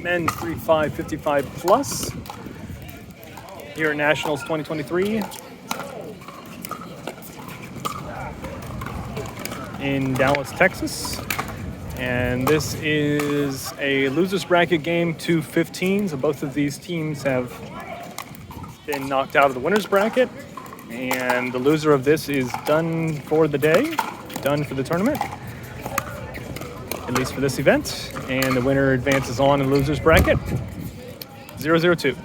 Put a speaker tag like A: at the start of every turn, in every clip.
A: men's 3-5, 55 plus here at Nationals 2023 in Dallas, Texas. And this is a losers bracket game, 2-15. So both of these teams have been knocked out of the winners bracket. And the loser of this is done for the day, done for the tournament, at least for this event. And the winner advances on in the losers bracket, 0-0-2.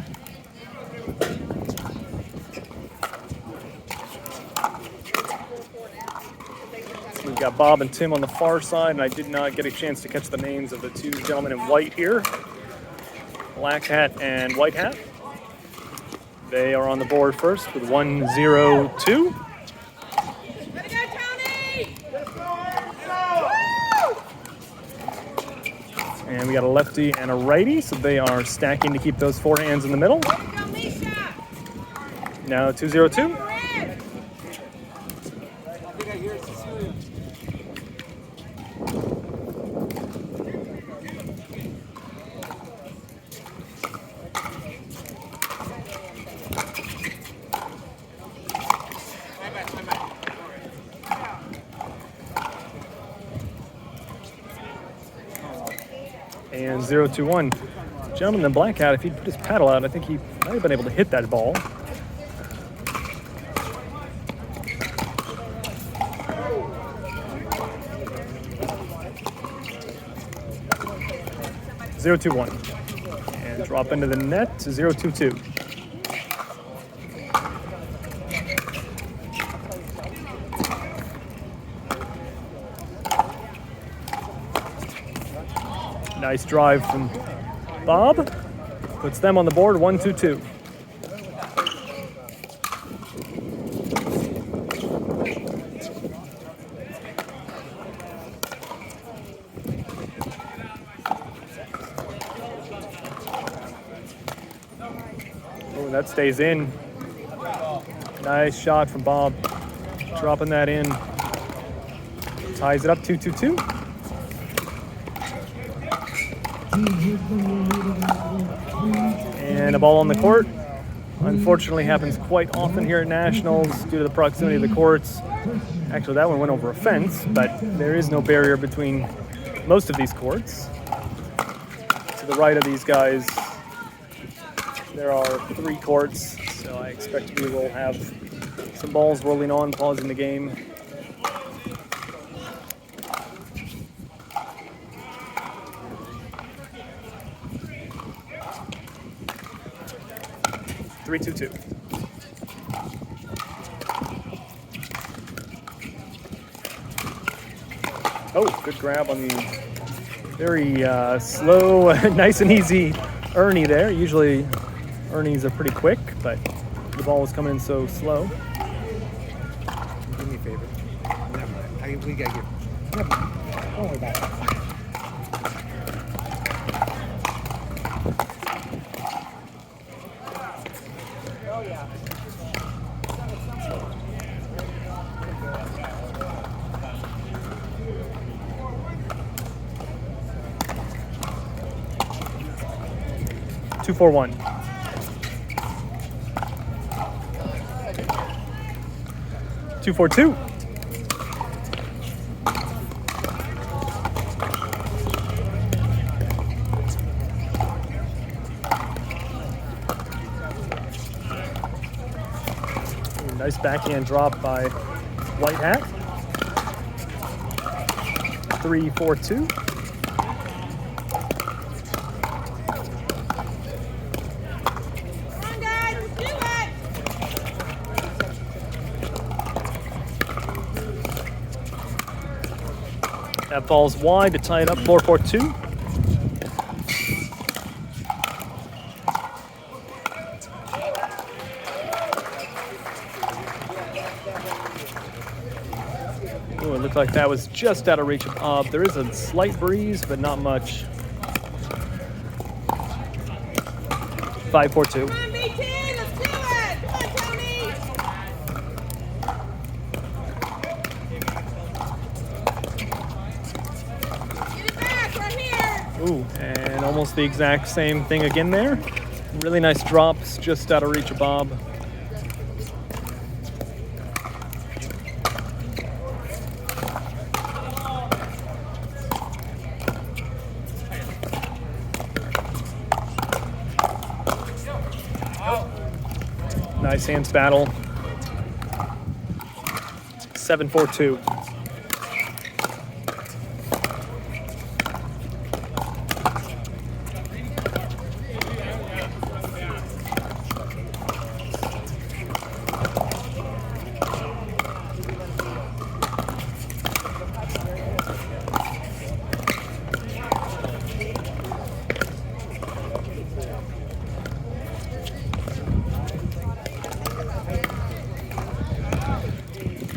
A: We've got Bob and Tim on the far side, and I did not get a chance to catch the names of the two gentlemen in white here. Black hat and white hat. They are on the board first with 1-0-2. And we got a lefty and a righty, so they are stacking to keep those forehands in the middle. Now 2-0-2. And 0-2-1. Gentleman in the black hat, if he'd put his paddle out, I think he might have been able to hit that ball. Zero, 2-1. And drop into the net to 0-2-2. Nice drive from Bob. Puts them on the board, 1-2-2. Oh, that stays in. Nice shot from Bob. Dropping that in. Ties it up, 2-2-2. And a ball on the court. Unfortunately happens quite often here at Nationals due to the proximity of the courts. Actually, that one went over a fence, but there is no barrier between most of these courts. To the right of these guys, there are 3 courts, so I expect we will have some balls rolling on, pausing the game. Three, 2-2. Oh, good grab on the very slow, nice and easy Ernie there. Usually Ernies are pretty quick, but the ball was coming in so slow.
B: Do me a favor. Never mind. We got you. Never mind. Don't worry about it.
A: 2-4-1. 2-4-2. Nice backhand drop by White Hat. 3-4-2. That ball's wide to tie it up, 4-4-2. Ooh, it looked like that was just out of reach of Bob. There is a slight breeze, but not much. 5-4-2. Ooh, and almost the exact same thing again there. Really nice drops, just out of reach of Bob. Nice hands battle. 7-4-2.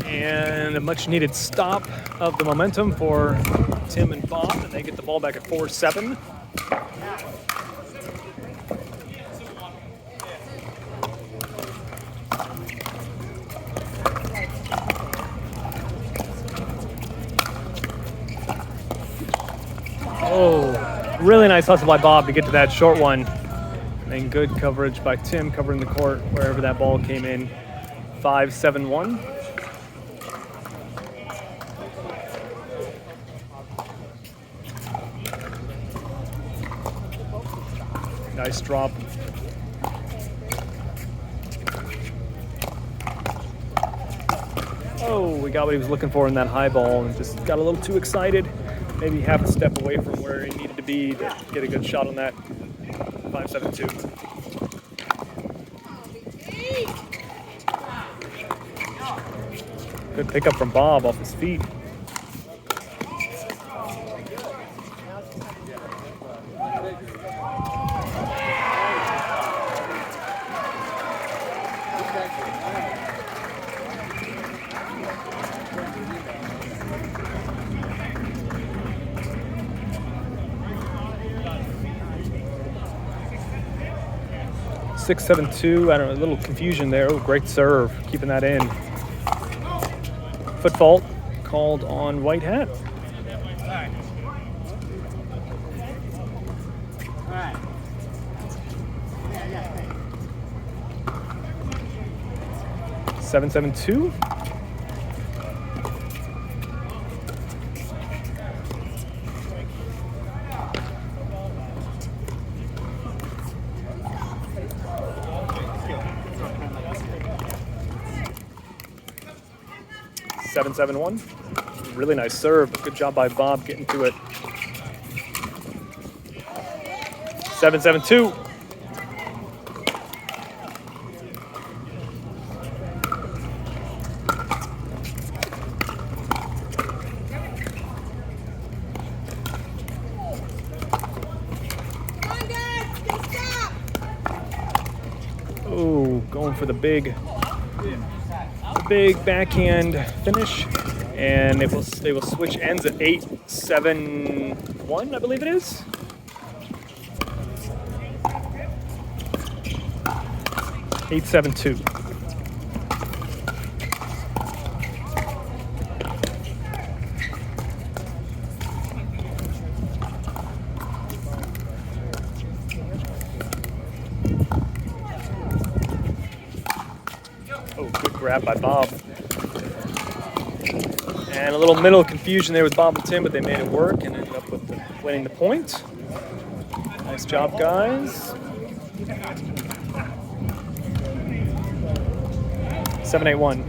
A: And a much needed stop of the momentum for Tim and Bob, and they get the ball back at 4-7. Oh, really nice hustle by Bob to get to that short one. And good coverage by Tim covering the court wherever that ball came in. 5-7-1. Nice drop. Oh, we got what he was looking for in that high ball and just got a little too excited. Maybe half a step away from where he needed to be to get a good shot on that. 5-7-2. Good pickup from Bob off his feet. Six, 7-2. I don't know, a little confusion there. Oh, great serve, keeping that in. Foot fault called on White Hat. Seven, 7-2. Seven, 7-1. Really nice serve, but good job by Bob getting to it. 7-7-2. Oh, going for the big backhand finish, and they will switch ends at 8-7-1, I believe it is. Eight, 7-2. Oh, good grab by Bob. And a little middle confusion there with Bob and Tim, but they made it work and ended up with winning the point. Nice job, guys. 7-8-1.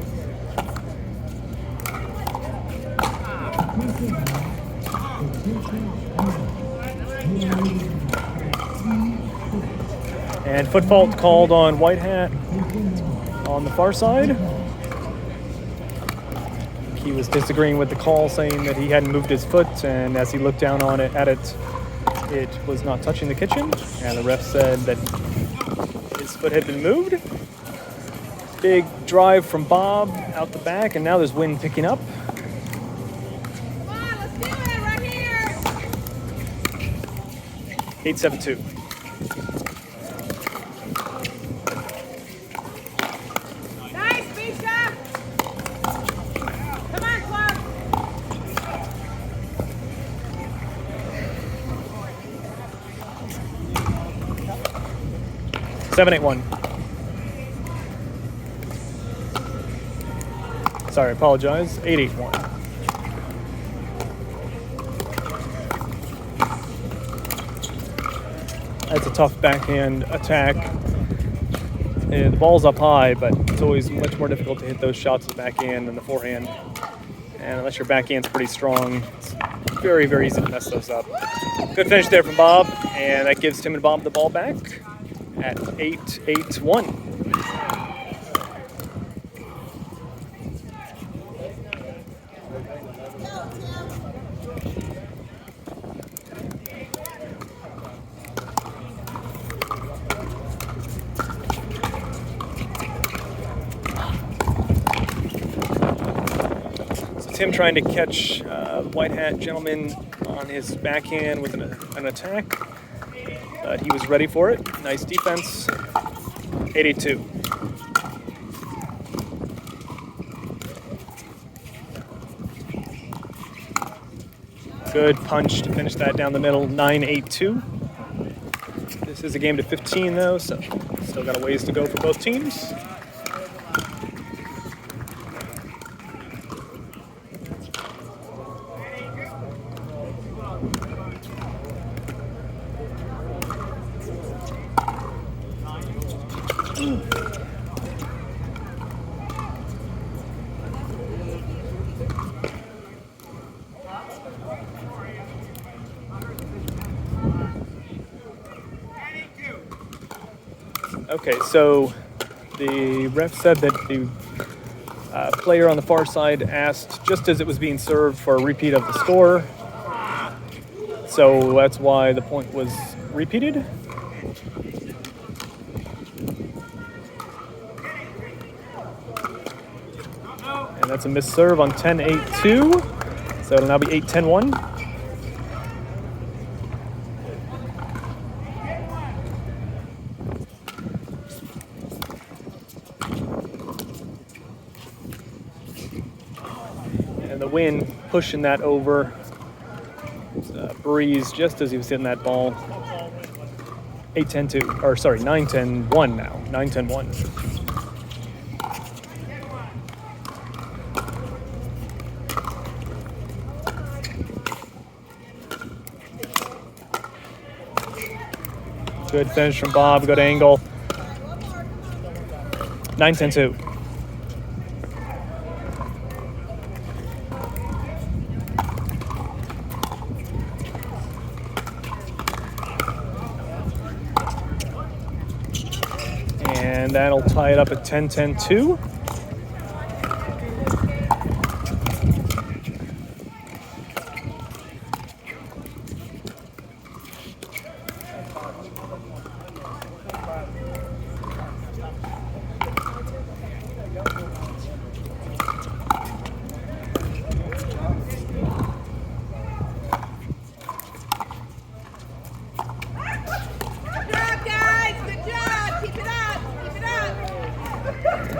A: And foot fault called on White Hat on the far side. He was disagreeing with the call, saying that he hadn't moved his foot, and as he looked down on it it was not touching the kitchen, and the ref said that his foot had been moved. Big drive from Bob out the back, and now there's wind picking up.
C: Come on, let's do it right here.
A: 8-7-2.
C: Nice, Misha. Come on, Clark.
A: 7-8-1. Sorry, I apologize. 8-8-1. That's a tough backhand attack. And the ball's up high, but it's always much more difficult to hit those shots with the backhand than the forehand. And unless your backhand's pretty strong, it's very, very easy to mess those up. Good finish there from Bob, and that gives Tim and Bob the ball back at 8-8-1. Tim trying to catch white hat gentleman on his backhand with an attack. He was ready for it. Nice defense. 8-8-2. Good punch to finish that down the middle. 9-8-2. This is a game to 15 though, so still got a ways to go for both teams. Okay, so the ref said that the player on the far side asked just as it was being served for a repeat of the score. So that's why the point was repeated. And that's a missed serve on 10-8-2. So it'll now be 8-10-1. And the wind pushing that over. Breeze just as he was hitting that ball. 8-10-2, or sorry, 9-10-1 now. 9-10-1. Good finish from Bob, good angle. 9-10-2. And that'll tie it up at 10-10-2.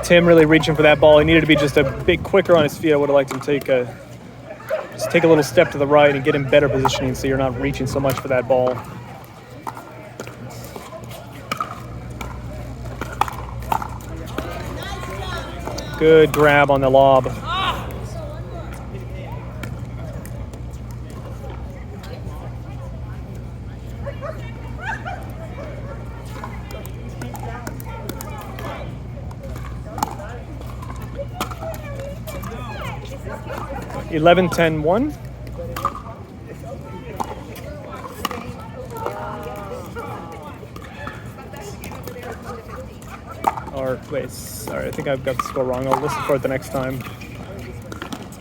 A: Tim really reaching for that ball. He needed to be just a bit quicker on his feet. I would have liked him to take a little step to the right and get in better positioning so you're not reaching so much for that ball. Good grab on the lob. Eleven, 10-1. Or wait, sorry, I think I've got the score wrong. I'll listen for it the next time.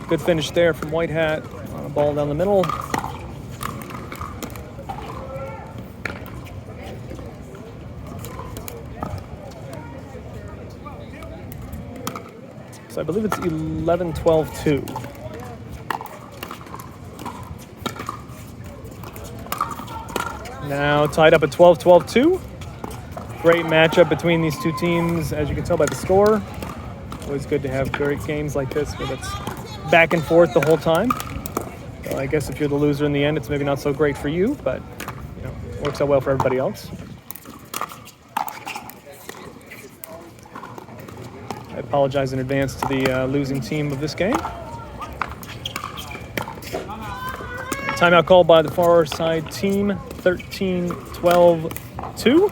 A: Good finish there from White Hat on a ball down the middle. So I believe it's 11-12-2. Now tied up at 12-12-2. Great matchup between these two teams, as you can tell by the score. Always good to have great games like this where it's back and forth the whole time. So I guess if you're the loser in the end, it's maybe not so great for you, but you know, works out well for everybody else. apologize in advance to the losing team of this game. Timeout called by the far side team, 13-12-2.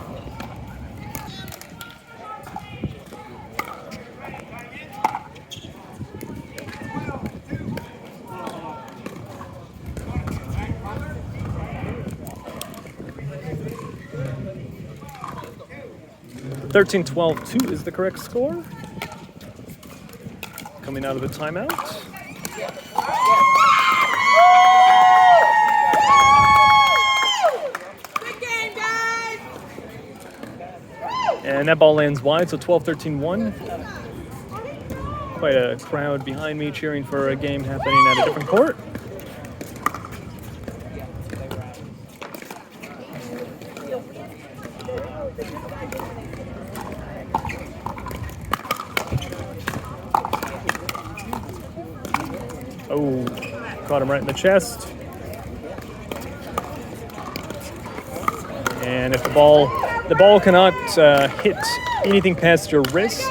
A: Thirteen 12-2 is the correct score. Coming out of the timeout.
C: Good game, guys.
A: And that ball lands wide, so 12-13-1. Quite a crowd behind me cheering for a game happening at a different court. Oh, caught him right in the chest. And if the ball cannot hit anything past your wrist,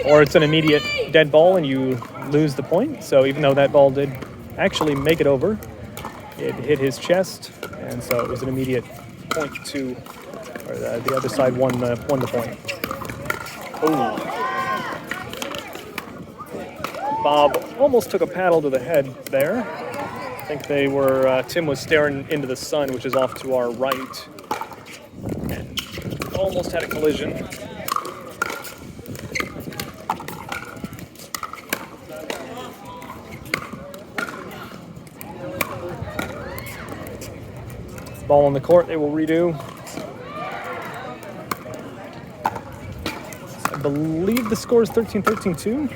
A: or it's an immediate dead ball and you lose the point. So even though that ball did actually make it over, it hit his chest, and so it was an immediate point to, or the other side won the point. Oh. Bob almost took a paddle to the head there. I think they were, Tim was staring into the sun, which is off to our right. And almost had a collision. Ball on the court, they will redo. I believe the score is 13-13-2.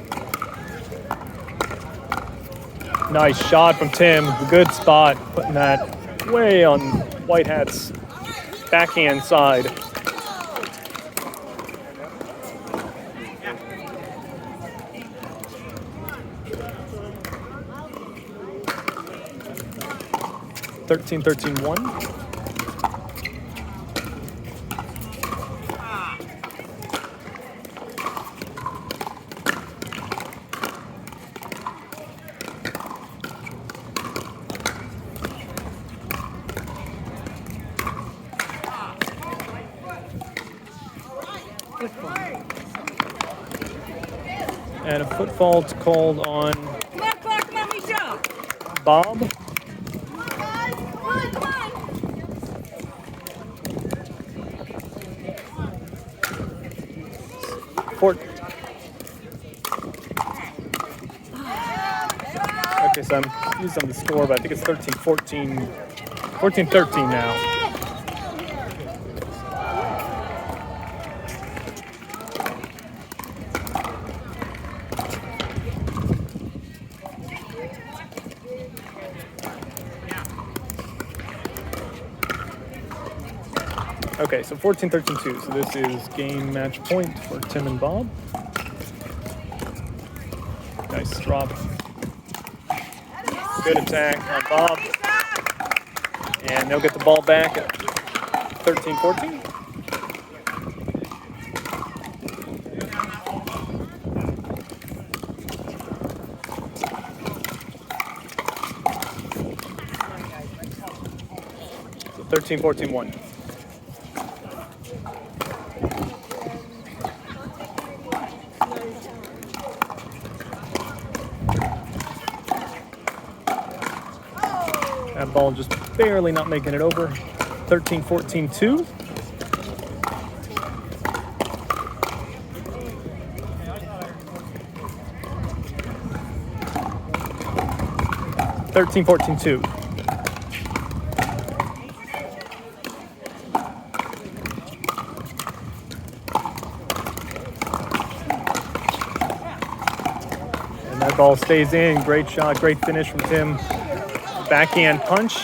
A: Nice shot from Tim. Good spot, putting that way on White Hat's backhand side. Thirteen, 13-1. And a foot fault called on Bob. Okay, so I'm confused on the score, but I think it's 13-14, 14-13 now. Okay, so 14-13-2. So this is game match point for Tim and Bob. Nice drop. Good attack on Bob. And they'll get the ball back at 13-14. So 13-14-1. That ball just barely not making it over. 13-14-2. And that ball stays in. Great shot, great finish from Tim. Backhand punch.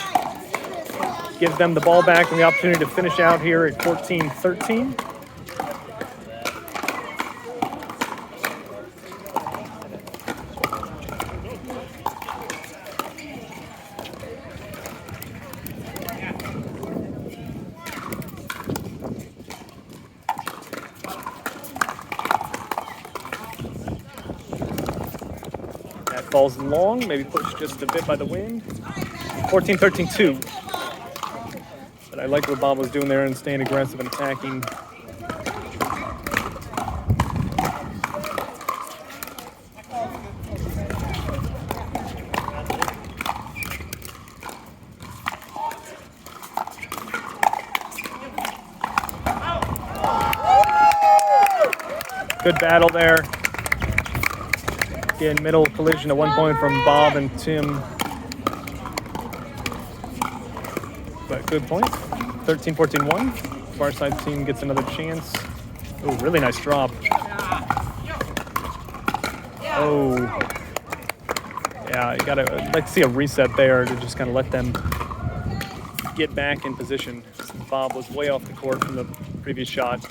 A: Gives them the ball back and the opportunity to finish out here at 14-13. Ball's long, maybe pushed just a bit by the wind. 14-13-2. But I like what Bob was doing there and staying aggressive and attacking. Good battle there. Again, middle collision at one point from Bob and Tim. But good point. 13-14-1. Far side team gets another chance. Oh, really nice drop. Oh. Yeah, I'd like to see a reset there to just kind of let them get back in position. Bob was way off the court from the previous shot.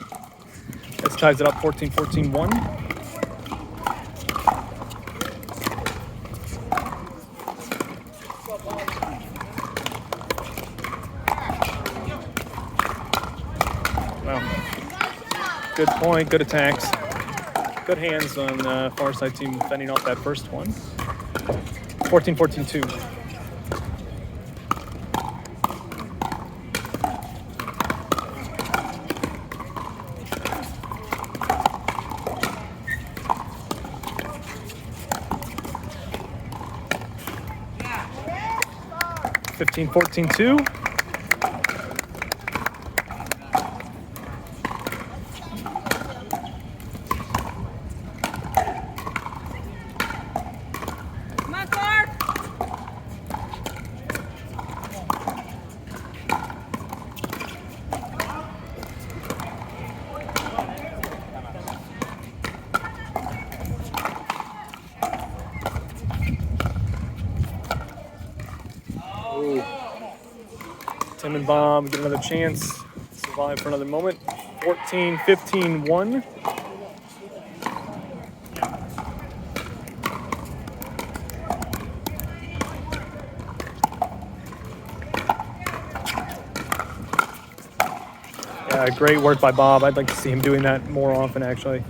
A: This ties it up 14-14-1. Wow. Good point, good attacks. Good hands on far side team fending off that first one. 14-14-2. 15-14-2.
C: Come on, Clark.
A: Tim and Bob get another chance. Survive for another moment. 14-15-1. Yeah, great work by Bob. I'd like to see him doing that more often, actually.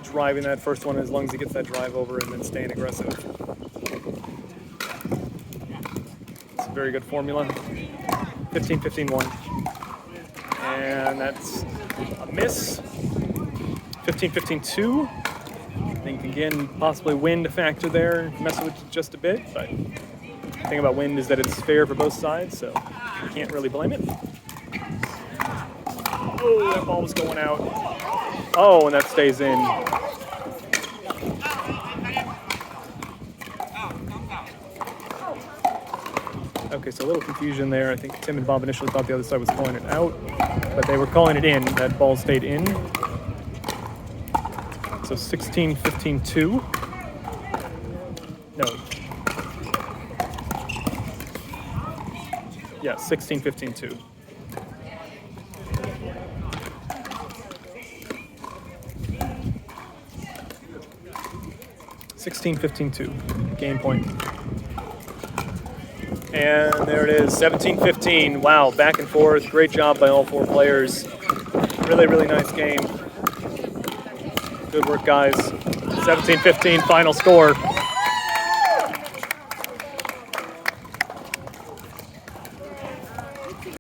A: Driving that first one as long as he gets that drive over and then staying aggressive. It's a very good formula. 15-15-1. And that's a miss. 15-15-2. I think, again, possibly wind a factor there, messing with it just a bit. But the thing about wind is that it's fair for both sides, so you can't really blame it. Oh, that ball was going out. Oh, and that stays in. Okay, so a little confusion there. I think Tim and Bob initially thought the other side was calling it out, but they were calling it in. That ball stayed in. So 16-15-2. No. Yeah, 16-15-2. Game point. And there it is, 17-15. Wow, back and forth. Great job by all four players. Really, really nice game. Good work, guys. 17-15 final score.